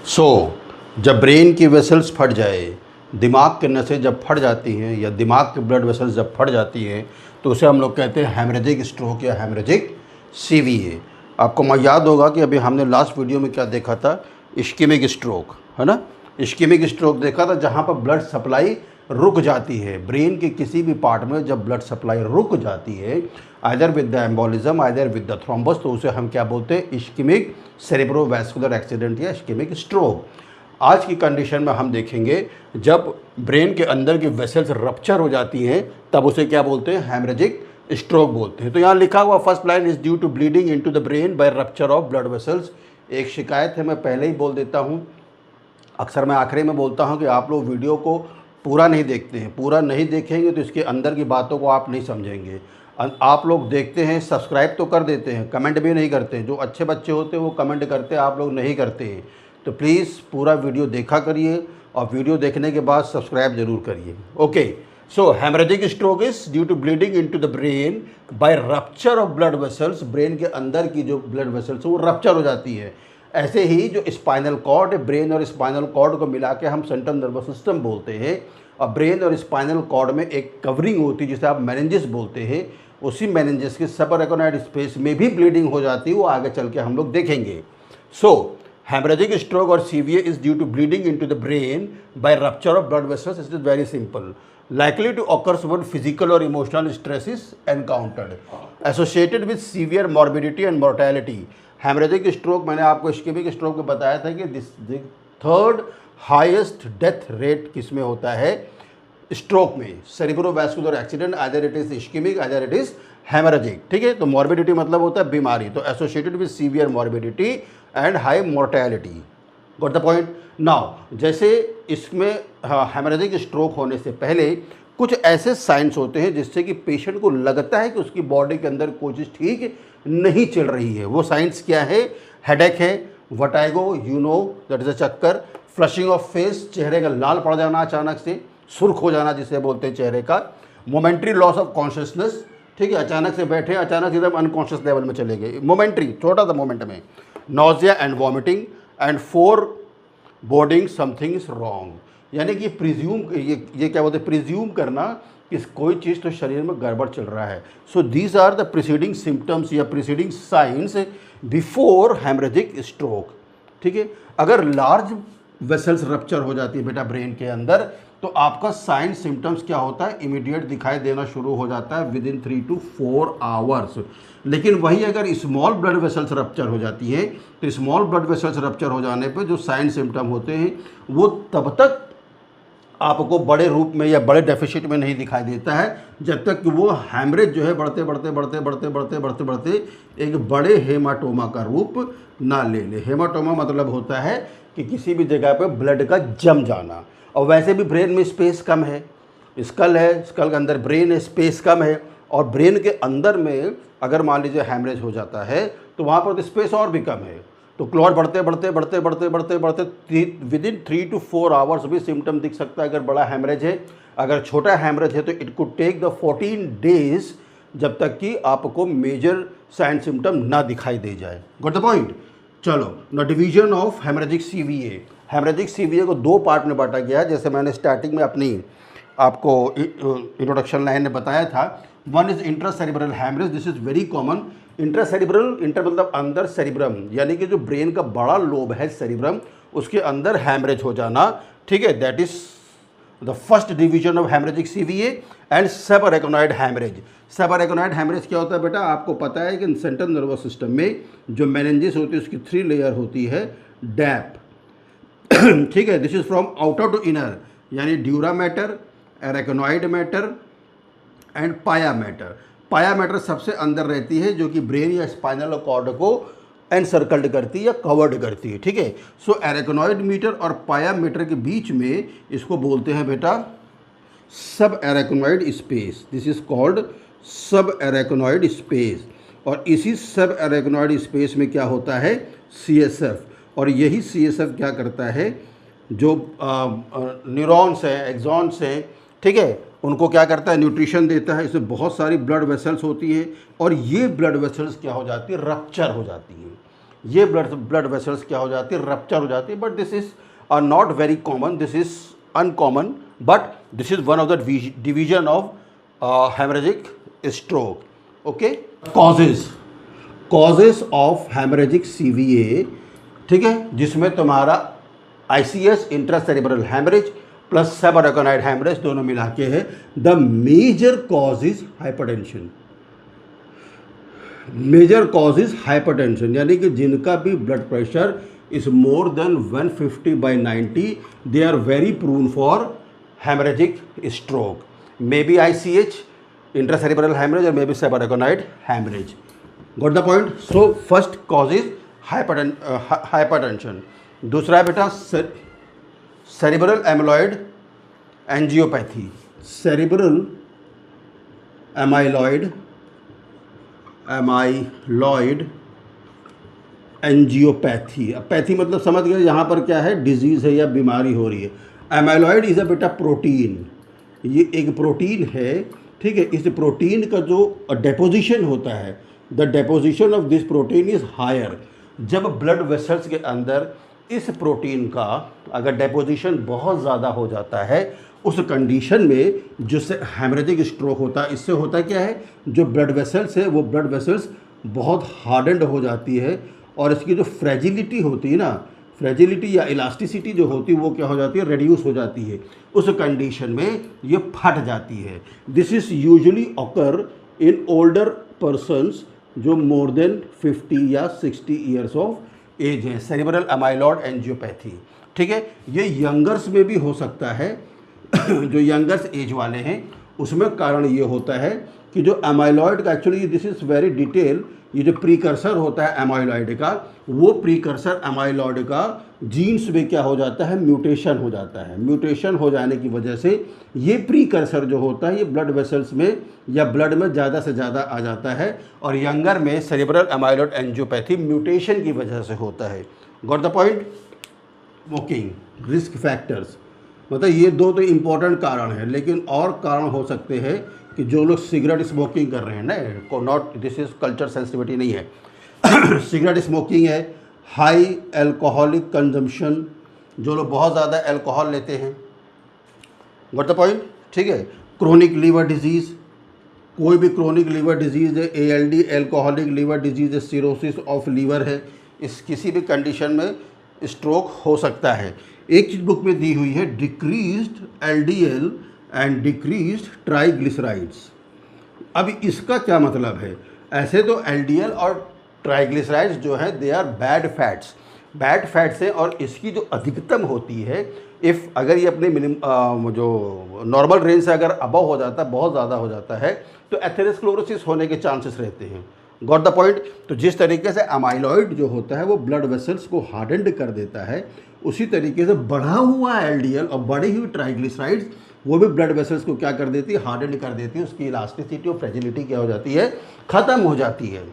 जब ब्रेन की वेसल्स फट जाए, दिमाग की नसें जब फट जाती हैं या दिमाग की ब्लड वेसल्स जब फट जाती हैं तो उसे हम लोग कहते हैं हेमरेजिक स्ट्रोक या हेमरेजिक सीवीए। आपको मैं याद होगा कि अभी हमने लास्ट वीडियो में क्या देखा था, इश्केमिक स्ट्रोक, है ना। इश्केमिक स्ट्रोक देखा था जहाँ पर ब्लड सप्लाई रुक जाती है। ब्रेन के किसी भी पार्ट में जब ब्लड सप्लाई रुक जाती है, either with the embolism either with the thrombus, तो उसे हम क्या बोलते हैं, इश्केमिक सेरेब्रोवैस्कुलर एक्सीडेंट या इश्केमिक स्ट्रोक। आज की कंडीशन में हम देखेंगे जब ब्रेन के अंदर की वेसल्स रप्चर हो जाती हैं तब उसे क्या बोलते हैं, हेमरेजिक स्ट्रोक बोलते हैं। तो यहाँ लिखा हुआ first line is due to bleeding into the brain by rupture of blood vessels. एक शिकायत है, मैं पहले ही बोल देता हूँ, अक्सर मैं आखिरी में बोलता हूँ कि आप लोग वीडियो को पूरा नहीं देखते हैं। पूरा नहीं देखेंगे तो इसके अंदर की बातों को आप नहीं समझेंगे। आप लोग देखते हैं, सब्सक्राइब तो कर देते हैं, कमेंट भी नहीं करते हैं। जो अच्छे बच्चे होते हैं वो कमेंट करते हैं, आप लोग नहीं करते हैं। तो प्लीज़ पूरा वीडियो देखा करिए और वीडियो देखने के बाद सब्सक्राइब जरूर करिए। Okay, so haemorrhagic stroke is due to bleeding into the brain by rupture of blood vessels. Brain के अंदर की जो ब्लड वेसल्स वो रप्चर हो जाती है। ऐसे ही जो स्पाइनल कॉर्ड, ब्रेन और स्पाइनल कॉर्ड को मिला के हम सेंट्रल नर्वस सिस्टम बोलते हैं। और ब्रेन और स्पाइनल कॉर्ड में एक कवरिंग होती है जिसे आप मेनिंजेस बोलते हैं। उसी मेनिंजेस के सबअरेकोनॉइड स्पेस में भी ब्लीडिंग हो जाती है, वो आगे चल के हम लोग देखेंगे। सो हेमरेजिक स्ट्रोक और CVA is due to bleeding into the brain by rupture of blood vessels. It is very simple, likely to occurs when physical or emotional stress is encountered, associated with severe morbidity and mortality. Haemorrhagic stroke मैंने आपको ischaemic stroke में बताया था कि this third highest death rate किस में होता है, स्ट्रोक में, cerebrovascular accident, either it is ischaemic either it is haemorrhagic. ठीक है, तो मॉर्बिडिटी मतलब होता है बीमारी, तो associated with severe morbidity and high mortality. Got the point. Now जैसे इसमें हेमरेजिक स्ट्रोक होने से पहले कुछ ऐसे साइंस होते हैं जिससे कि पेशेंट को लगता है कि उसकी बॉडी के अंदर कोई चीज़ ठीक नहीं चल रही है। वो साइंस क्या है, हेडेक है, vertigo, you know that is a chakkar, flushing of face, चेहरे का लाल पड़ जाना, अचानक से सुर्ख हो जाना जिसे बोलते हैं चेहरे का, मोमेंट्री लॉस ऑफ कॉन्शियसनेस। ठीक है, अचानक से बैठे, अचानक से एकदम अनकॉन्शियस लेवल में चले गए, मोमेंट्री, छोटा सा मोमेंट में, nausea and vomiting and four boarding something is wrong, यानी कि प्रिज्यूम, ये क्या बोलते हैं, प्रिज्यूम करना कि कोई चीज़ तो शरीर में गड़बड़ चल रहा है। So these are the preceding symptoms या preceding signs before haemorrhagic stroke. ठीक है, अगर लार्ज वेसल्स रप्चर हो जाती है बेटा ब्रेन के अंदर तो आपका साइन सिम्टम्स क्या होता है, इमीडिएट दिखाई देना शुरू हो जाता है विद इन 3 to 4 आवर्स। लेकिन वही अगर स्मॉल ब्लड वेसल्स रप्चर हो जाती है तो स्मॉल ब्लड वेसल्स रप्चर हो जाने पर जो साइन सिम्टम होते हैं वो तब तक आपको बड़े रूप में या बड़े डेफिसिट में नहीं दिखाई देता है जब तक कि वो हैमरेज जो है बढ़ते बढ़ते बढ़ते बढ़ते बढ़ते बढ़ते बढ़ते एक बड़े हेमाटोमा का रूप ना ले ले। हेमाटोमा मतलब होता है कि किसी भी जगह पे ब्लड का जम जाना। और वैसे भी ब्रेन में स्पेस कम है, स्कल है, स्कल के अंदर ब्रेन है, स्पेस कम है, और ब्रेन के अंदर में अगर मान लीजिए हैमरेज हो जाता है तो वहाँ पर तो स्पेस और भी कम है। तो क्लॉट बढ़ते बढ़ते बढ़ते बढ़ते बढ़ते बढ़ते विद इन 3 to 4 आवर्स भी सिम्टम दिख सकता है अगर बड़ा हैमरेज है। अगर छोटा हैमरेज है तो it could take the 14 days जब तक कि आपको मेजर साइन सिम्टम ना दिखाई दे जाए। Got the point. चलो, the division of haemorrhagic CVA. Haemorrhagic CVA को 2 पार्ट में बांटा गया है, जैसे मैंने स्टार्टिंग में अपनी आपको इंट्रोडक्शन लाइन में बताया था। One is intracerebral haemorrhage, this is very common. Intracerebral, inter मतलब अंदर, सेरिब्रम यानी कि जो ब्रेन का बड़ा लोब है सेरिब्रम, उसके अंदर हैमरेज हो जाना। ठीक है, that is the first division of haemorrhagic CVA. And subarachnoid haemorrhage. Subarachnoid haemorrhage क्या होता है बेटा, आपको पता है कि सेंट्रल नर्वस सिस्टम में जो मेनिंजेस होती है उसकी 3 लेयर होती है, डैप। ठीक है, this is from outer to inner, यानी dura mater, arachnoid mater and pia mater. Pia mater सबसे अंदर रहती है जो कि ब्रेन या स्पाइनल कॉर्ड को एनसर्कल्ड करती है या कवर्ड करती है। ठीक है, सो एरेकोनॉइड मीटर और पाया मीटर के बीच में इसको बोलते हैं बेटा सब एरेकोनॉइड स्पेस। दिस इज कॉल्ड सब एरेकोनॉइड स्पेस। और इसी सब एरेकोनॉइड स्पेस में क्या होता है, CSF। और यही CSF क्या करता है, जो न्यूरॉन्स हैं, एक्सॉन्स हैं, ठीक है, उनको क्या करता है, न्यूट्रिशन देता है। इसमें बहुत सारी ब्लड वेसल्स होती हैं और ये ब्लड वेसल्स क्या हो जाती है, रप्चर हो जाती हैं। ये ब्लड वेसल्स क्या हो जाती है, रप्चर हो जाती है। But this is not very common, this is uncommon, but this is one of the division of haemorrhagic stroke. Okay, causes of haemorrhagic CVA, ठीक है, जिसमें तुम्हारा ICS intracerebral haemorrhage plus subarachnoid haemorrhage दोनों मिला के है। The major cause is hypertension, major cause is hypertension, यानी कि जिनका भी blood pressure is more than 150/90 they are very prone for haemorrhagic stroke, may B ICH intracerebral haemorrhage और may be subarachnoid haemorrhage. Got the point? So first cause is hypertension. दूसरा है बेटा cerebral amyloid angiopathy, cerebral amyloid angiopathy. अब pathy मतलब समझ गए, यहाँ पर क्या है, डिजीज़ है या बीमारी हो रही है। एमाइलॉइड इज़ अ बेटा प्रोटीन, ये एक प्रोटीन है, ठीक है। इस प्रोटीन का जो डेपोजिशन होता है, the deposition of this protein is higher. जब ब्लड वेसल्स के अंदर इस प्रोटीन का अगर डेपोजिशन बहुत ज़्यादा हो जाता है, उस कंडीशन में जिससे हेमरेजिक स्ट्रोक होता है, इससे होता क्या है, जो ब्लड वेसल्स है वो ब्लड वेसल्स बहुत हार्डन्ड हो जाती है और इसकी जो फ्रेजिलिटी होती है ना, फ्रेजिलिटी या इलास्टिसिटी जो होती है वो क्या हो जाती है, रेड्यूस हो जाती है। उस कंडीशन में ये फट जाती है। This is usually occur in older persons जो मोर देन 50 या 60 ईयर्स ऑफ एज है, सेरिब्रल एमाइलॉइड एंजियोपैथी, ठीक है। ये यंगर्स में भी हो सकता है जो यंगर्स एज वाले हैं उसमें कारण ये होता है कि जो एमाइलॉइड का actually this is very detail, ये जो प्रीकर्सर होता है एमाइलॉइड का, वो प्रीकर्सर एमाइलॉइड का जीन्स में क्या हो जाता है, म्यूटेशन हो जाता है। म्यूटेशन हो जाने की वजह से ये प्रीकर्सर जो होता है ये ब्लड वेसल्स में या ब्लड में ज़्यादा से ज़्यादा आ जाता है और यंगर में सेरिब्रल एमाइलॉइड एंजियोपैथी म्यूटेशन की वजह से होता है। Got the point? Smoking, risk factors, मतलब ये दो तो इम्पोर्टेंट कारण हैं, लेकिन और कारण हो सकते हैं कि जो लोग सिगरेट स्मोकिंग कर रहे हैं ना, को not this is culture sensitivity नहीं है सिगरेट स्मोकिंग है, हाई एल्कोहलिक कंजम्पशन, जो लोग बहुत ज़्यादा एल्कोहल लेते हैं। Got the point? ठीक है। क्रोनिक लीवर डिजीज़, कोई भी क्रोनिक लीवर डिजीज़ है, ALD एल्कोहलिक लीवर डिजीज़ है, सिरोसिस ऑफ लीवर है, इस किसी भी कंडीशन में स्ट्रोक हो सकता है। एक चीज़ बुक में दी हुई है, decreased LDL and decreased triglycerides. अब इसका क्या मतलब है? ऐसे तो LDL और ट्राइग्लिसराइड्स जो है दे आर बैड फैट्स हैं और इसकी जो अधिकतम होती है, इफ़ अगर ये अपने जो नॉर्मल रेंज से अगर अबव हो जाता है, बहुत ज़्यादा हो जाता है, तो एथेरोस्क्लेरोसिस होने के चांसेस रहते हैं। Got the point? तो जिस तरीके से अमाइलॉइड जो होता है वो ब्लड वेसल्स को हार्डन्ड कर देता है, उसी तरीके से बढ़ा हुआ LDL और बढ़ी हुई ट्राइग्लिसराइड्स वो भी ब्लड वेसल्स को क्या कर देती है, हार्डन्ड कर देती है। उसकी इलास्टिसिटी और फ्रेजिलिटी क्या हो जाती है, ख़त्म हो जाती है।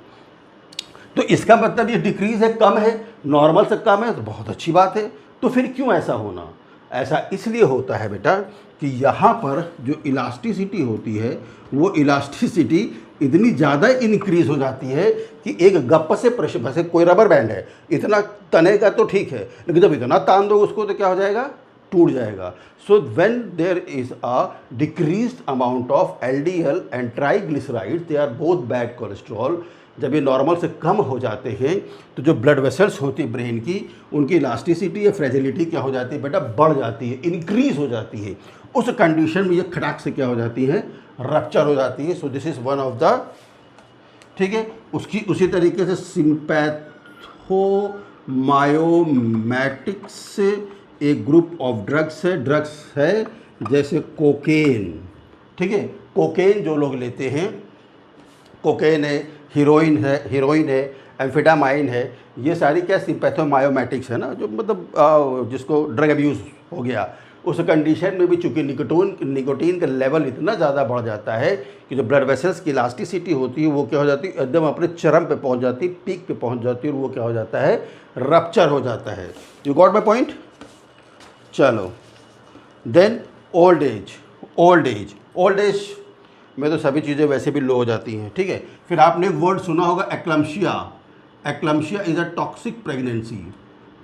तो इसका मतलब ये डिक्रीज़ है, कम है, नॉर्मल से कम है, तो बहुत अच्छी बात है। तो फिर क्यों ऐसा होना? ऐसा इसलिए होता है बेटा कि यहाँ पर जो इलास्टिसिटी होती है वो इलास्टिसिटी इतनी ज़्यादा इंक्रीज़ हो जाती है कि एक गप से प्रेशर, वैसे कोई रबर बैंड है, इतना तनेगा तो ठीक है, लेकिन जब इतना तान दो उसको तो क्या हो जाएगा, टूट जाएगा। So when there is a decreased amount of LDL and triglyceride, they are both bad cholesterol, जब ये नॉर्मल से कम हो जाते हैं तो जो ब्लड वेसल्स होती है ब्रेन की, उनकी इलास्टिसिटी या फ्रेजिलिटी क्या हो जाती है बेटा, बढ़ जाती है, इंक्रीज़ हो जाती है। उस कंडीशन में ये खटाक से क्या हो जाती है, रप्चर हो जाती है। So this is one of the, ठीक है। उसी तरीके से सिंपैथोमायोमैटिक्स एक ग्रुप ऑफ ड्रग्स है जैसे कोकेन, ठीक है। कोकेन जो लोग लेते हैं, कोकेन है, हीरोइन है, एम्फेटामाइन है, ये सारी क्या सिंपैथोमायोमैटिक्स है ना, जो मतलब जिसको ड्रग अब्यूज़ हो गया, उस कंडीशन में भी चूँकि निकोटीन का लेवल इतना ज़्यादा बढ़ जाता है कि जो ब्लड वेसल्स की इलास्टिसिटी होती है वो क्या हो जाती है, एकदम अपने चरम पे पहुंच जाती है, पीक पे पहुंच जाती है और वो क्या हो जाता है, रप्चर हो जाता है। You got my point? चलो, देन ओल्ड एज में तो सभी चीज़ें वैसे भी लो हो जाती हैं, ठीक है। फिर आपने वर्ड सुना होगा एक्लम्शिया, एक्लम्शिया इज़ अ टॉक्सिक प्रेगनेंसी,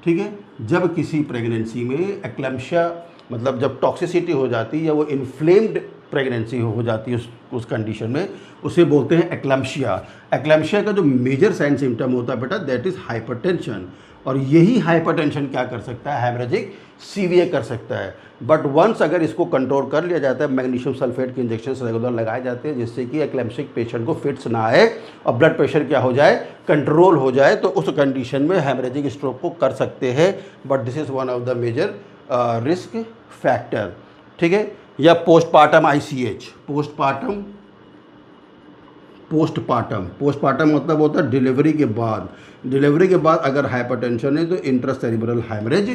ठीक है। जब किसी प्रेगनेंसी में एक्लम्शिया मतलब जब टॉक्सिसिटी हो जाती है या वो इन्फ्लेम्ड प्रेगनेंसी हो जाती है उस कंडीशन में, उसे बोलते हैं एक्लम्शिया। एक्लम्शिया का जो मेजर साइन सिम्टम होता है बेटा दैट इज़ हाइपरटेंशन, और यही हाइपरटेंशन क्या कर सकता है, हेमरेजिक सीवीए कर सकता है। बट वंस अगर इसको कंट्रोल कर लिया जाता है, मैग्नीशियम सल्फेट के इंजेक्शन रेगुलर लगाए जाते हैं जिससे कि एक्लम्शिक पेशेंट को फिट्स ना आए और ब्लड प्रेशर क्या हो जाए, कंट्रोल हो जाए, तो उस कंडीशन में हेमरेजिक स्ट्रोक को कर सकते हैं। But this is one of the major risk factor, ठीक है। या पोस्टपार्टम आईसीएच, पोस्टपार्टम मतलब होता है डिलीवरी के बाद। डिलीवरी के बाद अगर हाइपरटेंशन है तो इंट्रासेरिब्रल हेमरेज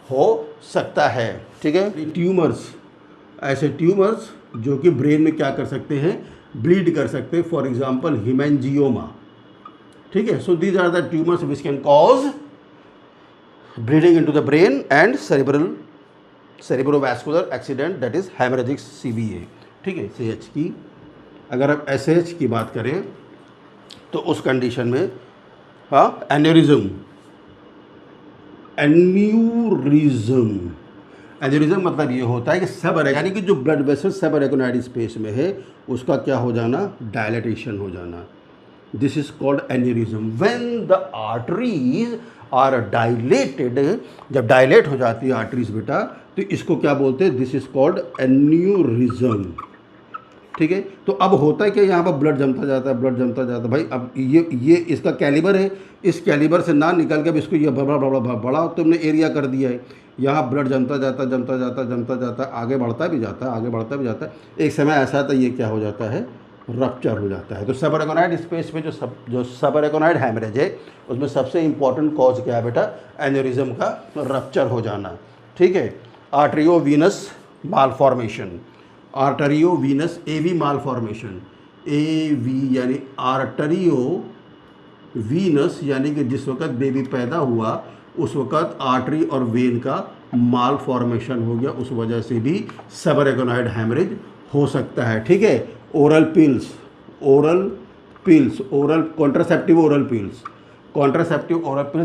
हो सकता है, ठीक है। ट्यूमर्स, ऐसे ट्यूमर्स जो कि ब्रेन में क्या कर सकते हैं, ब्लीड कर सकते हैं, फॉर एग्जांपल हिमेंजियोमा, ठीक है। So these are the tumours which can cause bleeding into the brain and cerebrovascular accident, that is haemorrhagic CVA, ठीक है। एसएच की अगर आप एसएच की बात करें तो उस कंडीशन में हाँ एन्यूरिज्म मतलब ये होता है कि सब यानी कि जो ब्लड वेसल सब अरेगोनाइड स्पेस में है उसका क्या हो जाना, डायलेटेशन हो जाना। This is called aneurysm. When the arteries are dilated, जब डायलेट हो जाती है आर्टरीज बेटा तो इसको क्या बोलते हैं, दिस इज कॉल्ड एन्यूरिज्म, ठीक है। तो अब होता है कि यहाँ पर ब्लड जमता जाता है भाई। अब ये इसका कैलिबर है, इस कैलिबर से ना निकल के अब इसको ये बड़ा तुमने एरिया कर दिया है, यहाँ ब्लड जमता जाता आगे बढ़ता भी जाता है। एक समय ऐसा आता है ये क्या हो जाता है, रप्चर हो जाता है। तो सबअरेगोनाइड स्पेस में जो सबअरेगोनाइड हेमरेज है उसमें सबसे इंपॉर्टेंट कॉज क्या है बेटा, एन्यूरिज्म का रप्चर हो जाना, ठीक है। आर्टरियोवीनस मालफॉर्मेशन, आर्टरियोवीनस एवी मालफॉर्मेशन, एवी यानी आर्टरियोवीनस यानी कि जिस वक्त बेबी पैदा हुआ उस वक्त आर्टरी और वेन का माल फॉर्मेशन हो गया, उस वजह से भी सबअरेगोनाइड हेमरेज हो सकता है, ठीक है। Oral pills, contraceptive oral pills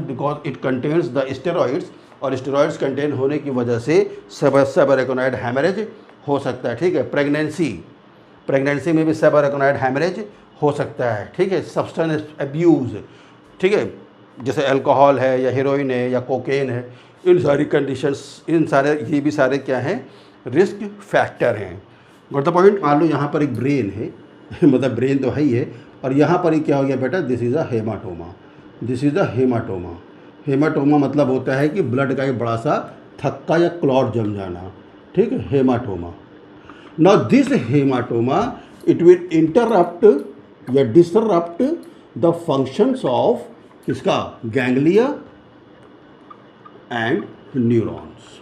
because it contains the steroids, और स्टेरॉइड्स कंटेन होने की वजह से सबअरेगोनाइड हेमरेज हो सकता है, ठीक है। प्रेगनेंसी में भी सबअरेगोनाइड हेमरेज हो सकता है, ठीक है। सब्सटेंस अब्यूज़, ठीक है, जैसे अल्कोहल है या हेरोइन है या कोकेन है, इन सारी कंडीशंस, ये भी सारे क्या हैं, रिस्क फैक्टर हैं। Got the point. मान लो यहाँ पर एक ब्रेन है मतलब ब्रेन तो है ही है, और यहाँ पर ही क्या हो गया बेटा, दिस इज़ अ हेमाटोमा मतलब होता है कि ब्लड का एक बड़ा सा थक्का या क्लॉट जम जाना, ठीक है, haematoma. Now this haematoma it will interrupt या डिसरप्ट द फंक्शंस ऑफ किसका, गैंग्लिया एंड न्यूरॉन्स।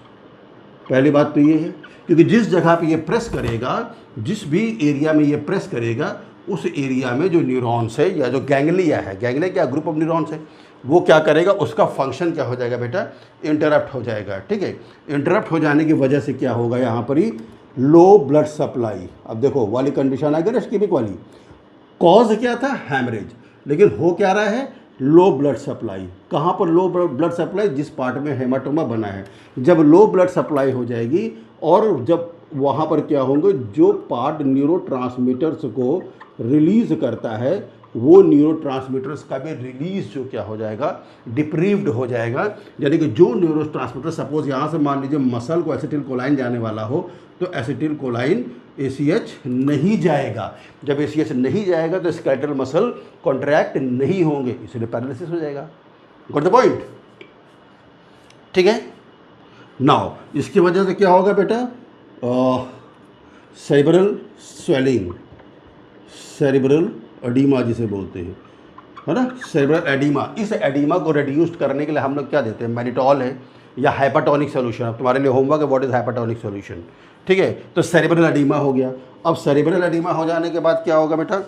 पहली बात तो ये है क्योंकि जिस जगह पे ये प्रेस करेगा, जिस भी एरिया में ये प्रेस करेगा उस एरिया में जो न्यूरॉन्स है या जो गैंग्लिया है, गैंग्लिया क्या ग्रुप ऑफ न्यूरॉन्स है, वो क्या करेगा, उसका फंक्शन क्या हो जाएगा बेटा, इंटरप्ट हो जाएगा, ठीक है। इंटरप्ट हो जाने की वजह से क्या होगा, यहाँ पर ही लो ब्लड सप्लाई। अब देखो वाली कंडीशन आ गई रेस्किमिक वाली, कॉज क्या था, हैमरेज, लेकिन हो क्या रहा है, लो ब्लड सप्लाई। कहाँ पर लो ब्लड सप्लाई, जिस पार्ट में हेमाटोमा बना है। जब लो ब्लड सप्लाई हो जाएगी और जब वहाँ पर क्या होंगे, जो पार्ट न्यूरोट्रांसमीटर्स को रिलीज़ करता है वो न्यूरोट्रांसमीटर्स का भी रिलीज जो क्या हो जाएगा, डिप्रीव्ड हो जाएगा। यानी कि जो न्यूरोट्रांसमीटर, सपोज यहाँ से मान लीजिए मसल को एसिटिल कोलाइन जाने वाला हो तो एसिटिल कोलाइन ACH नहीं जाएगा। जब ACH नहीं जाएगा तो स्केलेटल मसल कॉन्ट्रैक्ट नहीं होंगे, इसलिए पैरालिसिस हो जाएगा। गॉट द पॉइंट, ठीक है। नाउ इसकी वजह से क्या होगा बेटा, सेरिब्रल स्वेलिंग, सेरिब्रल एडीमा जिसे बोलते हैं, है ना, सेरिब्रल एडीमा। इस एडीमा को रिड्यूस करने के लिए हम लोग क्या देते हैं, मैनिटॉल है या हाइपरटोनिक सोल्यूशन। अब तुम्हारे लिए होमवर्क है, व्हाट इज़ हाइपरटोनिक सोल्यूशन, ठीक है। तो सेरिब्रल एडीमा हो गया। अब सेरिब्रल एडीमा हो जाने के बाद क्या होगा बेटा,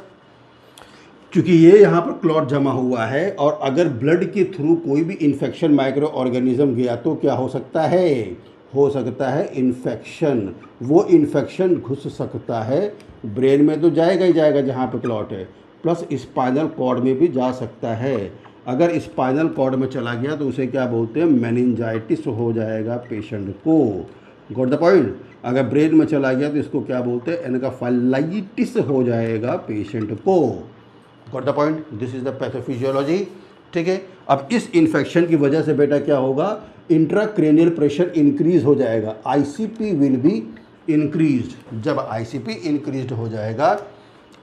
क्योंकि ये यहाँ पर क्लॉट जमा हुआ है और अगर ब्लड के थ्रू कोई भी इन्फेक्शन माइक्रो ऑर्गेनिज्म गया तो क्या हो सकता है इन्फेक्शन। वो इन्फेक्शन घुस सकता है ब्रेन में, तो जाएगा ही जाएगा जहाँ पे क्लॉट है, प्लस स्पाइनल कॉर्ड में भी जा सकता है। अगर स्पाइनल कॉर्ड में चला गया तो उसे क्या बोलते हैं, मेनिंजाइटिस हो जाएगा पेशेंट को। Got the point. अगर ब्रेन में चला गया तो इसको क्या बोलते हैं, एनकेफेलाइटिस हो जाएगा पेशेंट को। Got the point. This is the pathophysiology. ठीक है, अब इस इन्फेक्शन की वजह से बेटा क्या होगा, इंट्राक्रेनियल प्रेशर इंक्रीज हो जाएगा, आईसीपी विल बी इंक्रीज। जब आईसीपी इंक्रीज हो जाएगा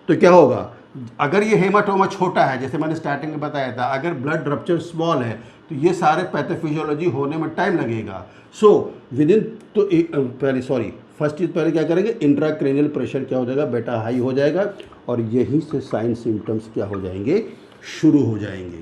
तो क्या होगा, अगर ये हेमाटोमा छोटा है, जैसे मैंने स्टार्टिंग में बताया था, अगर ब्लड रप्चर स्मॉल है तो ये सारे पैथोफिजियोलॉजी होने में टाइम लगेगा। सो विद इन, तो पहले फर्स्ट चीज़ पहले क्या करेंगे, इंट्राक्रेनियल प्रेशर क्या हो जाएगा बेटा, हाई हो जाएगा, और यहीं से साइन सिम्टम्स क्या हो जाएंगे, शुरू हो जाएंगे।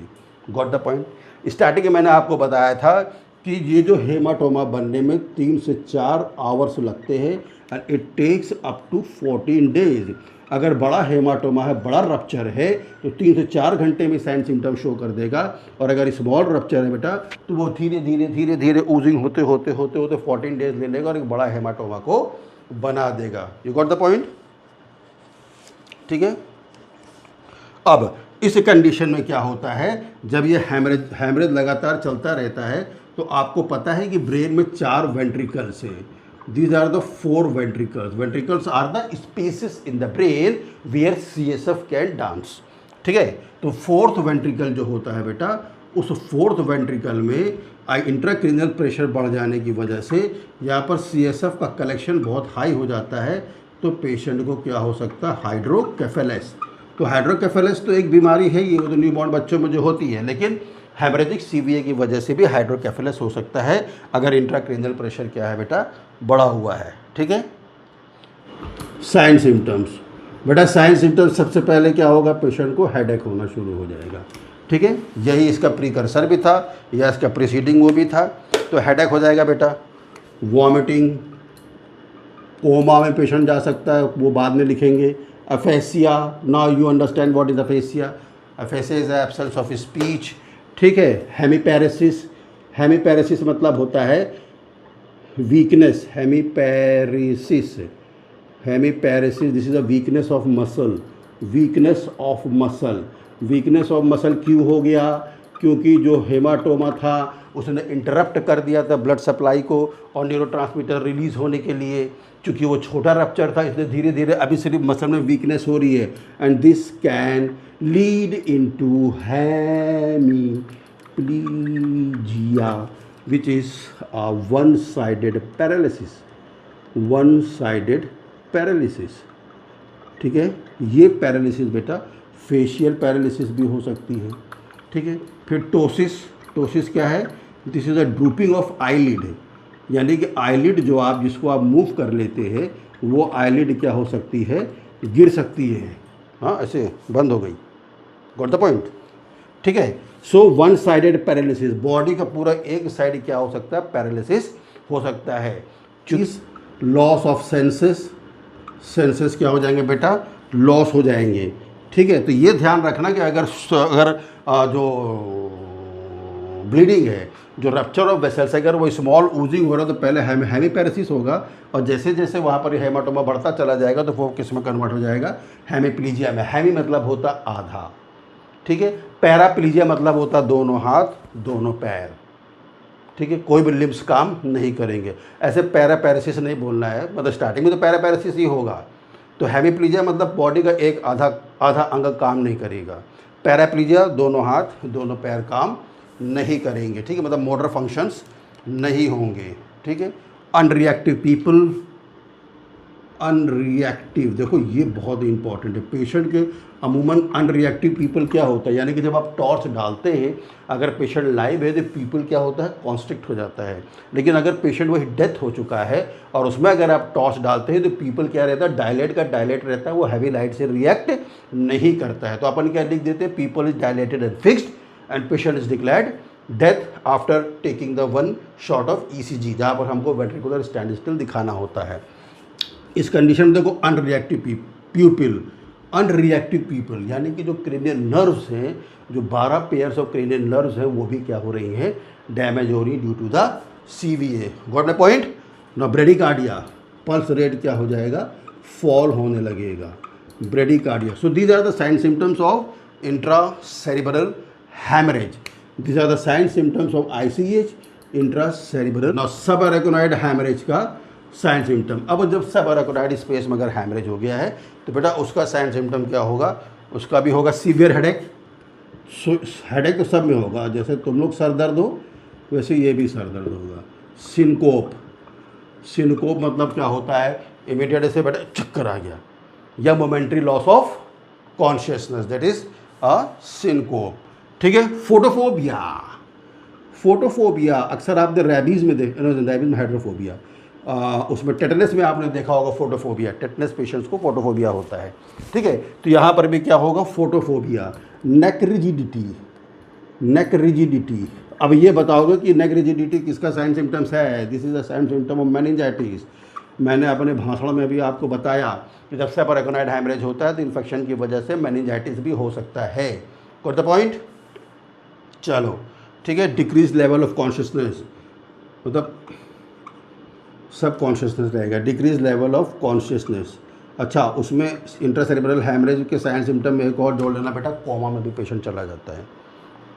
Got the point. स्टार्टिंग में मैंने आपको बताया था कि ये जो हेमाटोमा बनने में 3 से 4 आवर्स लगते हैं and it takes up to 14 days. अगर बड़ा हेमाटोमा है, बड़ा रप्चर है, तो 3 से 4 घंटे में साइन सिम्टम शो कर देगा, और अगर स्मॉल रप्चर है बेटा तो वो धीरे धीरे ऊजिंग होते होते 14 डेज ले लेगा और एक बड़ा हेमाटोमा को बना देगा। You got the point. ठीक है, अब इस कंडीशन में क्या होता है, जब ये हैमरेज लगातार चलता रहता है तो आपको पता है कि ब्रेन में 4 वेंट्रिकल्स हैं। These are the 4 ventricles. Ventricles are the spaces in the brain where CSF can dance. ठीक है, तो 4th वेंट्रिकल जो होता है बेटा, उस 4th वेंट्रिकल में इंट्राक्रेनियल प्रेशर बढ़ जाने की वजह से यहाँ पर CSF का कलेक्शन बहुत हाई हो जाता है, तो पेशेंट को क्या हो सकता है, हाइड्रोकेफेलस। तो हाइड्रोकेफेलस तो एक बीमारी है, ये तो न्यूबॉर्न बच्चों में जो होती है, लेकिन हेमरेजिक सीवीए की वजह से भी हाइड्रोकेफेलस हो सकता है अगर इंट्राक्रेनियल प्रेशर क्या है बेटा, बढ़ा हुआ है। ठीक है, साइन सिम्टम्स बेटा, साइन सिम्टम्स सबसे पहले क्या होगा, पेशेंट को हेडेक होना शुरू हो जाएगा। ठीक है, यही इसका प्रीकर्सर भी था या इसका प्रीसीडिंग वो भी था। तो हेडेक हो जाएगा बेटा, वॉमिटिंग, कोमा में पेशेंट जा सकता है, वो बाद में लिखेंगे। Aphasia, now you understand what is aphasia. Aphasia is absence of speech. ठीक है, हेमीपैरेसिस, हेमीपैरेसिस मतलब होता है weakness, hemiparesis, hemiparesis this is a weakness of muscle, weakness of muscle. Weakness of muscle क्यों हो गया, क्योंकि जो हेमाटोमा था उसने इंटरप्ट कर दिया था ब्लड सप्लाई को और न्यूरोट्रांसमीटर रिलीज़ होने के लिए। चूँकि वो छोटा रप्चर था इसलिए धीरे धीरे अभी सिर्फ मसल में वीकनेस हो रही है, and this can lead into hemiplegia which is one sided paralysis, one sided paralysis. ठीक है, ये पैरालिसिस बेटा फेशियल पैरालिसिस भी हो सकती है। ठीक है, फिर टोसिस, टोसिस क्या है, this is a drooping of eyelid, यानी कि आईलिड जो आप जिसको आप मूव कर लेते हैं वो आईलिड क्या हो सकती है, गिर सकती है, हाँ ऐसे बंद हो गई। Got the point. ठीक है, so one sided paralysis, body का पूरा एक साइड क्या हो सकता है, पैरालिसिस हो सकता है। लॉस ऑफ सेंसेस, सेंसेस क्या हो जाएंगे बेटा, लॉस हो जाएंगे। ठीक है, तो ये ध्यान रखना कि अगर जो ब्लीडिंग है, जो रप्चर ऑफ वेसल्स, अगर वो स्मॉल ऊजिंग हो रहा है तो पहले हेमीपैरेसिस होगा, और जैसे जैसे वहाँ पर हेमाटोमा बढ़ता चला जाएगा तो वो किस में कन्वर्ट हो जाएगा, हेमीप्लीजिया में। हेमी मतलब होता आधा। ठीक है, पैराप्लीजिया मतलब होता दोनों हाथ दोनों पैर। ठीक है, कोई भी लिम्स काम नहीं करेंगे, ऐसे पैरापैरेसिस नहीं बोलना है, मतलब स्टार्टिंग में तो पैरापैरेसिस ही होगा। तो हेमीप्लीजिया मतलब बॉडी का एक आधा अंग काम नहीं करेगा, पैराप्लीजिया दोनों हाथ दोनों पैर काम नहीं करेंगे। ठीक है, मतलब मोटर फंक्शंस नहीं होंगे। ठीक है, अनरिएक्टिव पीपल, अनरिएक्टिव, देखो ये बहुत इंपॉर्टेंट है। पेशेंट के अमूमन अनरिएक्टिव पीपल क्या होता है, यानी कि जब आप टॉर्च डालते हैं अगर पेशेंट लाइव है तो पीपल क्या होता है, कॉन्स्ट्रिक्ट हो जाता है। लेकिन अगर पेशेंट वही डेथ हो चुका है और उसमें अगर आप टॉर्च डालते हैं तो पीपल क्या रहता है, डायलेट का डायलेट रहता है, वो हैवी लाइट से रिएक्ट नहीं करता है। तो अपन क्या लिख देते हैं, people is dilated and fixed and patient is declared death after taking the one shot of ECG, जहाँ पर हमको वेंट्रिकुलर स्टैंड स्टिल दिखाना होता है। इस कंडीशन में देखो अनरिएक्टिव पीपल, अनरिएक्टिव पीपल यानी कि जो क्रेनियल नर्व्स हैं, जो 12 पेयर्स ऑफ क्रेनियल नर्व्स हैं वो भी क्या हो रही हैं, डैमेज हो रही due to the CVA। Got my point. ना ब्रेडिकार्डिया, पल्स रेट क्या हो जाएगा, फॉल होने लगेगा, bradycardia. So these are the sign symptoms of intra cerebral hemorrhage. These are the signs symptoms of ICH, intracerebral. Now subarachnoid haemorrhage का sign symptom. अब जब सब अरेकोनॉइड स्पेस में अगर हैमरेज हो गया है तो बेटा उसका साइन सिम्टम क्या होगा? उसका भी होगा सीवियर हेडेक. हेडेक तो सब में होगा, जैसे तुम लोग सर दर्द हो वैसे ये भी सर दर्द होगा. सिनकोप. सिनकोप मतलब क्या होता है? इमीडिएट से बेटा चक्कर आ गया या momentary loss of consciousness, that is a syncope. ठीक है. फोटोफोबिया. फोटोफोबिया अक्सर आपने रैबीज़ में रैबीज़ में हाइड्रोफोबिया, उसमें टेटनस में आपने देखा होगा फोटोफोबिया. टेटनस पेशेंट्स को फोटोफोबिया होता है. ठीक है. तो यहाँ पर भी क्या होगा? Photophobia. Neck rigidity. Neck rigidity. अब ये बताओगे कि नेक रिजिडिटी किसका साइन सिम्टम्स है? This is the sign symptom of meningitis. मैंने अपने भाषण में भी आपको बताया कि जब सेपर एकोनाइड हैमरेज होता है तो इन्फेक्शन की वजह से मेनिंजाइटिस भी हो सकता है. Got the point? चलो ठीक है. डिक्रीज लेवल ऑफ कॉन्शियसनेस, मतलब सब कॉन्शियसनेस रहेगा. Decrease level of consciousness. अच्छा, उसमें इंट्रासेरेब्रल हैमरेज के साइन सिम्टम में एक और जोड़ लेना बेटा, कोमा में भी पेशेंट चला जाता है.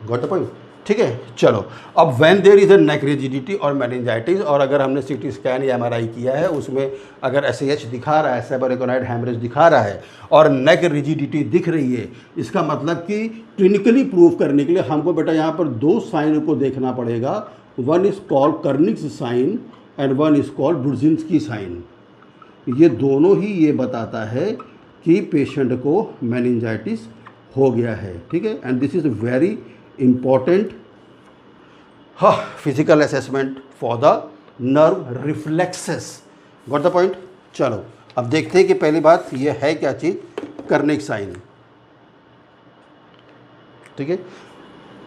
Got the point? ठीक है. चलो, अब when there is a neck rigidity और मेनिंजाइटिस, और अगर हमने सीटी स्कैन या एमआरआई किया है उसमें अगर एसएच दिखा रहा है, सेबर एकोनाइड हैमरेज दिखा रहा है और नेक रिजिडिटी दिख रही है, इसका मतलब कि क्लिनिकली प्रूव करने के लिए हमको बेटा यहाँ पर दो साइन को देखना पड़ेगा. One is called Kernig's sign and one is called Brudzinski sign. ये दोनों ही ये बताता है कि पेशेंट को मेनिंजाइटिस हो गया है. ठीक है. And this is very important physical assessment for the nerve reflexes. Got the point? चलो अब देखते हैं कि पहली बात ये है क्या चीज़? Kernig sign. ठीक है.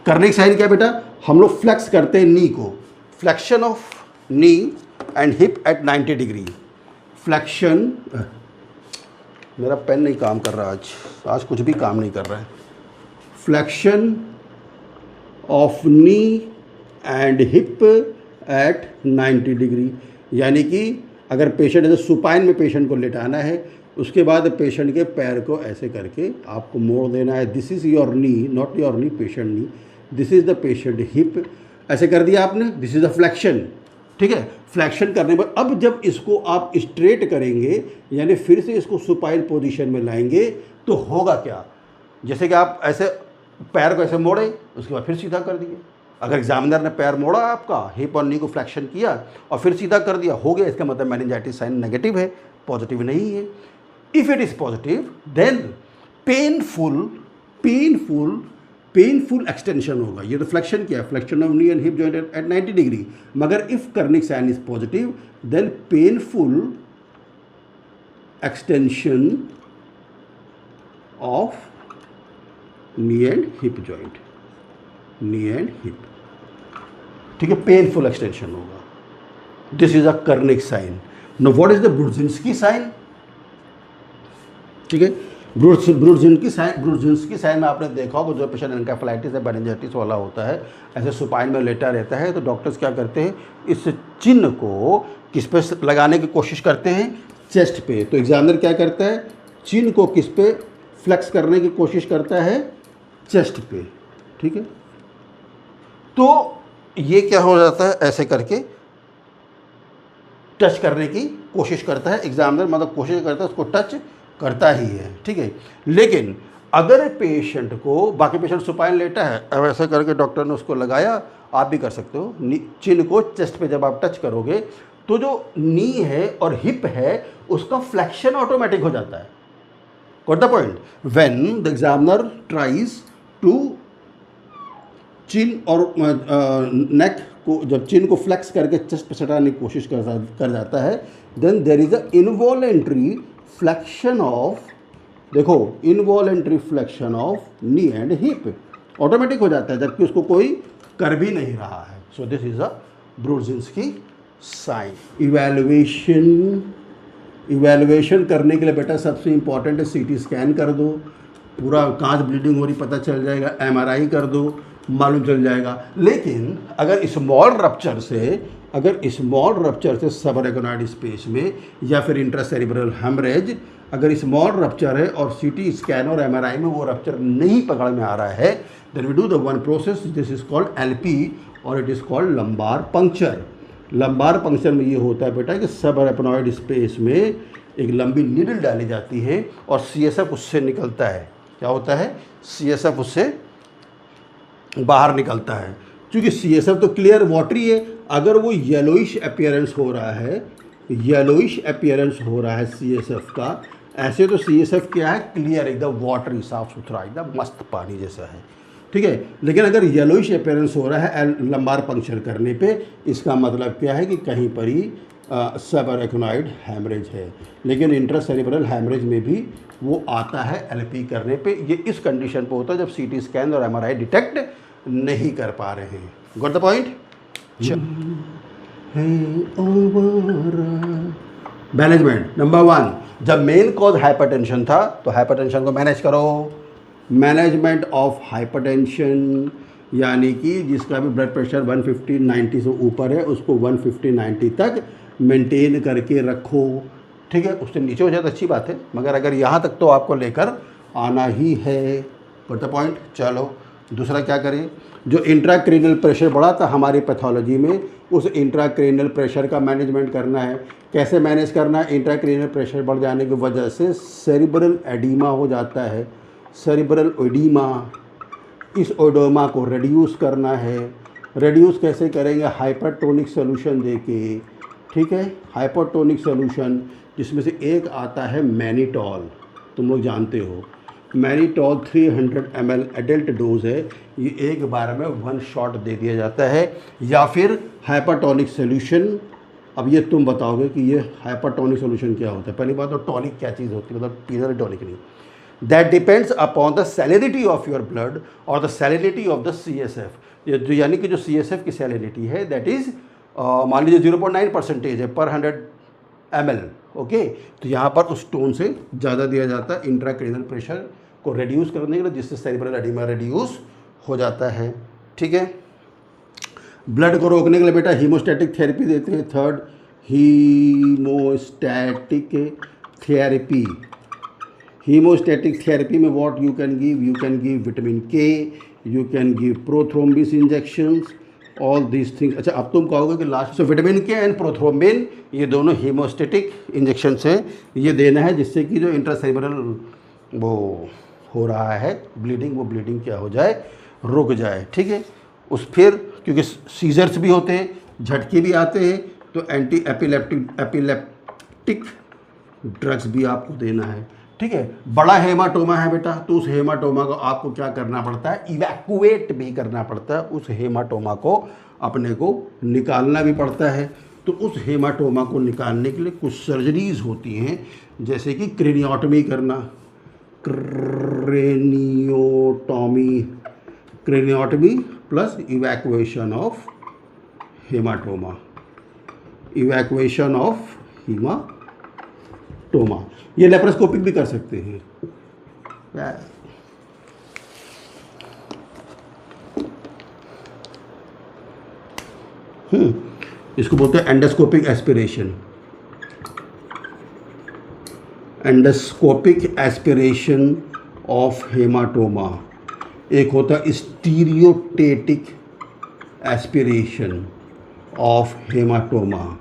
कर्निक साइन क्या बेटा? हम लोग फ्लेक्स करते हैं नी को. Flexion of knee and hip at 90 degree. Flexion. मेरा पेन नहीं काम कर रहा आज कुछ भी काम नहीं कर रहा है. Flexion of knee and hip at 90 degree. यानी कि अगर पेशेंट जैसे सुपाइन में पेशेंट को लेटाना है, उसके बाद पेशेंट के पैर को ऐसे करके आपको मोड़ देना है. This is your knee, not your knee, patient knee. This is the patient hip. ऐसे कर दिया आपने. This is the flexion. ठीक है. फ्लेक्शन करने पर अब जब इसको आप स्ट्रेट करेंगे यानी फिर से इसको सुपाइन पोजीशन में लाएंगे तो होगा क्या? जैसे कि आप ऐसे पैर को ऐसे मोड़े, उसके बाद फिर सीधा कर दिए. अगर एग्जामिनर ने पैर मोड़ा आपका, हिप और नी को फ्लेक्शन किया और फिर सीधा कर दिया, हो गया. इसका मतलब मेनिंजाइटिस साइन नेगेटिव है, पॉजिटिव नहीं है. If it is positive then painful extension होगा. ये तो फ्लेक्शन क्या है? Flexion of knee and hip joint at 90 degree. मगर if Kernig sign is positive then painful extension of knee and hip joint. Knee and hip. ठीक है. Painful extension होगा. This is a Kernig sign. No what is the Brudzinski sign? ठीक है. ब्रुजिन्स्की sign में आपने देखा होगा, जो पेशेंट एन्केफेलाइटिस या मेनिंजाइटिस वाला होता है ऐसे सुपाइन में लेटा रहता है तो डॉक्टर्स क्या करते हैं? इस चिन्ह को किस पे लगाने की कोशिश करते हैं? चेस्ट पे. तो एग्जामिनर क्या करता है? चिन्ह को किस पे फ्लेक्स करने की कोशिश करता है? चेस्ट पे. ठीक है. तो ये क्या हो जाता है? ऐसे करके टच करने की कोशिश करता है एग्जामिनर, मतलब कोशिश करता है उसको टच करता ही है. ठीक है. लेकिन अगर पेशेंट को, बाकी पेशेंट सुपाइन लेटा है, अब ऐसे करके डॉक्टर ने उसको लगाया, आप भी कर सकते हो. चिन्ह को चेस्ट पे जब आप टच करोगे तो जो नी है और हिप है उसका फ्लेक्शन ऑटोमेटिक हो जाता है. Got the point? When the examiner tries to chin और नेक को, जब चिन को फ्लेक्स करके चेस्ट पे सटाने की कोशिश कर जाता है, then there is a involuntary flexion of, देखो involuntary flexion of knee and hip. Automatic हो जाता है जबकि उसको कोई कर भी नहीं रहा है. So this is a Brudzinski sign. Evaluation करने के लिए बेटा सबसे इंपॉर्टेंट है सीटी स्कैन कर दो, पूरा कांच ब्लीडिंग हो रही पता चल जाएगा. एमआरआई कर दो, मालूम चल जाएगा। लेकिन अगर स्मॉल रप्चर से सबरेकनॉइड स्पेस में या फिर इंट्रासेरिब्रल हेमरेज अगर स्मॉल रप्चर है और सीटी स्कैन और एमआरआई में वो रप्चर नहीं पकड़ में आ रहा है, then we do the one process, this is called LP और it is called lumbar puncture. Lumbar puncture में ये होता है बेटा कि सबरेकनॉइड स्पेस में एक लंबी नीडल डाली जाती है और सीएसएफ उससे निकलता है। क्या होता है? सीएसएफ उससे बाहर निकलता है। क्योंकि सीएसएफ तो क्लियर वाटरी है, अगर वो येलोइश अपीयरेंस हो रहा है सीएसएफ का, ऐसे तो सीएसएफ क्या है? क्लियर, एकदम वाटरी, साफ सुथरा, एकदम मस्त पानी जैसा है, ठीक है। लेकिन अगर येलोइश अपीयरेंस हो रहा है लंबार पंक्चर करने पे, इसका मतलब क्या है कि कहीं पर ही सबरेकनॉइड हैमरेज है। लेकिन इंट्रासेरिब्रल हैमरेज में भी वो आता है एलपी करने पे। ये इस कंडीशन पे होता है जब सीटी स्कैन और एमआरआई डिटेक्ट नहीं कर पा रहे हैं। Got the point? Management number 1, जब मेन कॉज हाइपरटेंशन था तो हाइपरटेंशन को मैनेज करो। मैनेजमेंट ऑफ हाइपरटेंशन यानी कि जिसका भी ब्लड प्रेशर 150/90 से ऊपर है उसको 150/90 तक मेंटेन करके रखो, ठीक है। उससे नीचे हो जाए तो अच्छी बात है, मगर अगर यहाँ तक तो आपको लेकर आना ही है। Got the point? चलो दूसरा क्या करें? जो इंट्राक्रेनियल प्रेशर बढ़ा था हमारी पैथोलॉजी में, उस इंट्राक्रेनियल प्रेशर का मैनेजमेंट करना है। कैसे मैनेज करना है? इंट्राक्रेनियल प्रेशर बढ़ जाने की वजह से सेरिब्रल एडीमा हो जाता है, सेरिब्रल एडीमा। इस एडीमा को रिड्यूस करना है। रिड्यूस कैसे करेंगे? हाइपरटोनिक सोल्यूशन देके, ठीक है। हाइपरटोनिक सोल्यूशन जिसमें से एक आता है मैनिटॉल, तुम लोग जानते हो मैनिटॉल 300 ml एडल्ट डोज है, ये एक बार में 1 शॉट दे दिया जाता है। या फिर हाइपरटोनिक सोल्यूशन, अब ये तुम बताओगे कि ये हाइपरटोनिक सोल्यूशन क्या होता है। पहली बात तो टॉनिक क्या चीज़ होती है, मतलब पीना टॉनिक नहीं। That depends upon the salinity of your blood और the salinity of the CSF। ये यानी कि जो CSF की सैलिनिटी है दैट इज़ मान लीजिए 0.9% है पर 100 ml, ओके। तो यहाँ पर उस टोन से ज़्यादा दिया जाता है इंट्राक्रेनियल प्रेशर को रिड्यूस करने के लिए, जिससे सेरिब्रल एडीमा रिड्यूस हो जाता है, ठीक है। ब्लड को रोकने के लिए बेटा हीमोस्टैटिक थेरेपी देते हैं। Third, haemostatic therapy. Haemostatic therapy में what you can give vitamin K, you can give prothrombin injections, all these things. अच्छा, अब तुम कहोगे कि लास्ट से विटामिन के एंड प्रोथ्रोम्बिन ये दोनों हीमोस्टैटिक इंजेक्शन हैं, ये देना है जिससे कि जो इंट्रासेरिब्रल वो हो रहा है ब्लीडिंग, वो ब्लीडिंग क्या हो जाए? रुक जाए, ठीक है। उस फिर क्योंकि सीजर्स भी होते हैं, झटके भी आते हैं, तो एंटी एपिलेप्टिक ड्रग्स भी आपको देना है, ठीक है। बड़ा हेमाटोमा है बेटा, तो उस हेमाटोमा को आपको क्या करना पड़ता है? इवैक्यूएट भी करना पड़ता है। उस हेमाटोमा को अपने को निकालना भी पड़ता है। तो उस हेमाटोमा को निकालने के लिए कुछ सर्जरीज होती हैं, जैसे कि क्रेनियोटमी करना, क्रेनियोटमी प्लस इवैक्यूएशन ऑफ हेमाटोमा, ये लेप्रोस्कोपिक भी कर सकते हैं। इसको बोलते हैं endoscopic aspiration. Endoscopic aspiration of haematoma. एक होता है स्टीरियोटेटिक एस्पिरेशन ऑफ हेमाटोमा,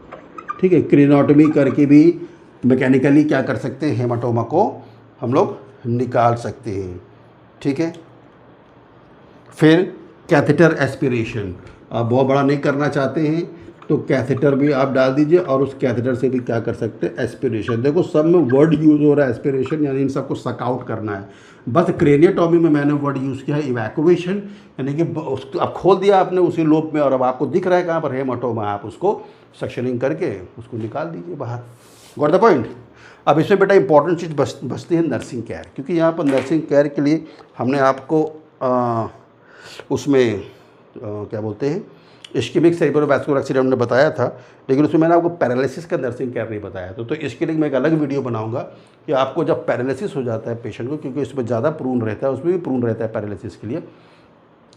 ठीक है। क्रेनियोटमी करके भी मैकेनिकली क्या कर सकते हैं? हेमाटोमा को हम लोग निकाल सकते हैं, ठीक है। फिर कैथेटर एस्पिरेशन, आप बहुत बड़ा नहीं करना चाहते हैं तो कैथेटर भी आप डाल दीजिए और उस कैथेटर से भी क्या कर सकते हैं? एस्पिरेशन। देखो सब में वर्ड यूज़ हो रहा है एस्पिरेशन, यानी इन सबको सक आउट करना है। बस क्रेनियोटॉमी में मैंने वर्ड यूज़ किया है इवैक्यूएशन, यानी कि उसको अब खोल दिया आपने उसी लोब में और अब आपको दिख रहा है कहाँ पर हेमाटोमा, आप उसको सक्शनिंग करके उसको निकाल दीजिए बाहर। Got the point? अब इसमें बेटा इंपॉर्टेंट चीज़ बचती है नर्सिंग केयर, क्योंकि यहाँ पर नर्सिंग केयर के लिए हमने आपको उसमें क्या बोलते हैं इस्केमिक सेरिब्रोवैस्कुलर एक्सीडेंट हमने बताया था, लेकिन उसमें मैंने आपको पैरालिसिस का नर्सिंग केयर नहीं बताया था। तो इसके लिए मैं एक अलग वीडियो बनाऊंगा कि आपको जब पैरालिसिस हो जाता है पेशेंट को, क्योंकि इसमें ज़्यादा प्रून रहता है, उसमें भी प्रून रहता है पैरालिसिस के लिए,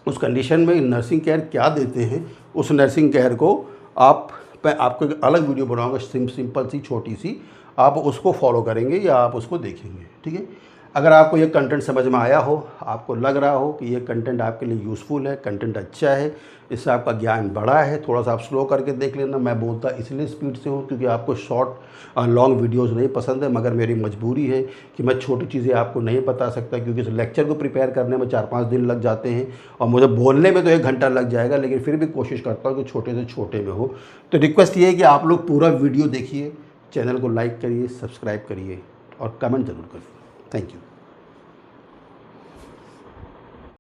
उस कंडीशन में नर्सिंग केयर क्या देते हैं, उस नर्सिंग केयर को आपको एक अलग वीडियो बनाऊंगा, सिंपल सी छोटी सी, आप उसको फॉलो करेंगे या आप उसको देखेंगे, ठीक है। अगर आपको ये कंटेंट समझ में आया हो, आपको लग रहा हो कि ये कंटेंट आपके लिए यूज़फुल है, कंटेंट अच्छा है, इससे आपका ज्ञान बढ़ा है, थोड़ा सा आप स्लो करके देख लेना। मैं बोलता इसलिए स्पीड से हूँ क्योंकि आपको शॉर्ट लॉन्ग वीडियोस नहीं पसंद है, मगर मेरी मजबूरी है कि मैं छोटी चीज़ें आपको नहीं बता सकता, क्योंकि इस लेक्चर को प्रिपेयर करने में 4-5 दिन लग जाते हैं और मुझे बोलने में तो 1 घंटा लग जाएगा, लेकिन फिर भी कोशिश करता हूँ कि छोटे से छोटे में हो। तो रिक्वेस्ट ये है कि आप लोग पूरा वीडियो देखिए, चैनल को लाइक करिए, सब्सक्राइब करिए और कमेंट ज़रूर करिए। Thank you.